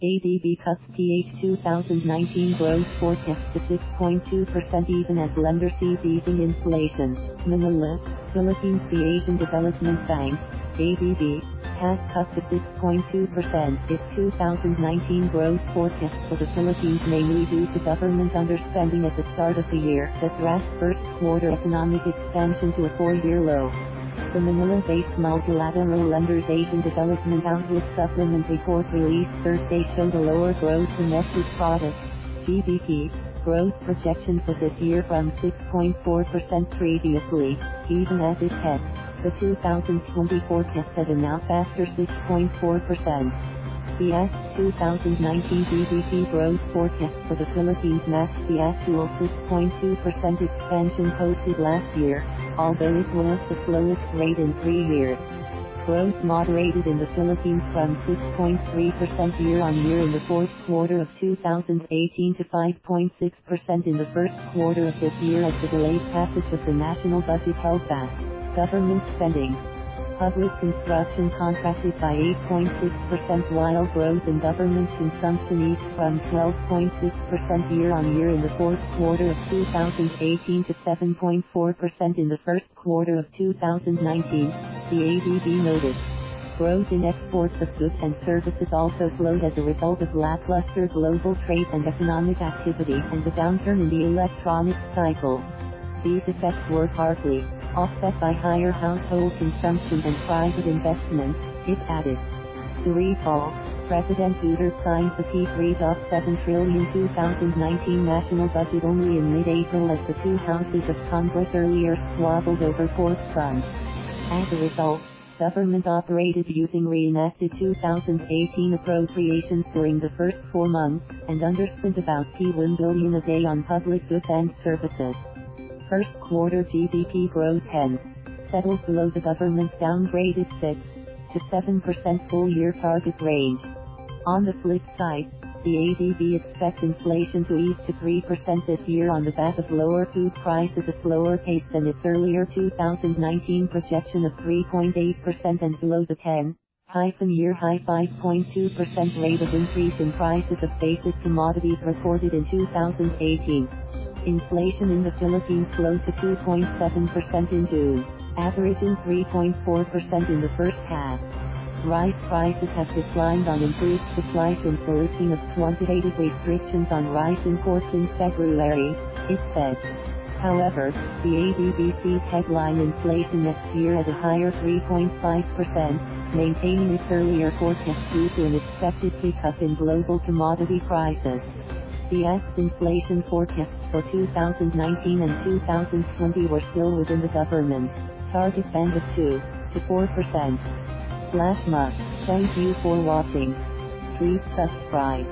ADB cuts PH 2019 growth forecast to 6.2% even as lender sees easing inflation. Manila, Philippines. The Asian Development Bank, ADB, has cut to 6.2% its 2019 growth forecast for the Philippines, mainly due to government underspending at the start of the year that dragged first quarter economic expansion to a 4-year low. The Manila-based multilateral lender's Asian Development Outlook Supplement report released Thursday showed a lower gross domestic product (GDP) growth projection for this year from 6.4% previously, even as it kept the 2020 forecast at a now faster 6.4%. The 2019 GDP growth forecast for the Philippines matched the actual 6.2% expansion posted last year, although it was the slowest rate in 3 years. Growth moderated in the Philippines from 6.3% year-on-year in the fourth quarter of 2018 to 5.6% in the first quarter of this year as the delayed passage of the national budget held back government spending. Public construction contracted by 8.6% while growth in government consumption eased from 12.6% year-on-year in the fourth quarter of 2018 to 7.4% in the first quarter of 2019, the ADB noted. Growth in exports of goods and services also slowed as a result of lackluster global trade and economic activity and the downturn in the electronics cycle. These effects were partly offset by higher household consumption and private investment, it added. To recall, President Duterte signed the P3.7 trillion 2019 national budget only in mid-April as the two houses of Congress earlier squabbled over port funds. As a result, government operated using reenacted 2018 appropriations during the first 4 months, and underspent about P1 billion a day on public goods and services. First quarter GDP growth hence settled below the government's downgraded 6 to 7% full-year target range. On the flip side, the ADB expects inflation to ease to 3% this year on the back of lower food prices at a slower pace than its earlier 2019 projection of 3.8% and below the 10-year high 5.2% rate of increase in prices of basic commodities reported in 2018. Inflation in the Philippines slowed to 2.7% in June, averaging 3.4% in the first half. Rice prices have declined on improved supply since the lifting of quantitative restrictions on rice imports in February, it said. However, the ADB sees headline inflation next year at a higher 3.5%, maintaining its earlier forecast due to an expected pickup in global commodity prices. The inflation forecasts for 2019 and 2020 were still within the government's target band of 2 to 4%. /MUC. Thank you for watching. Please subscribe.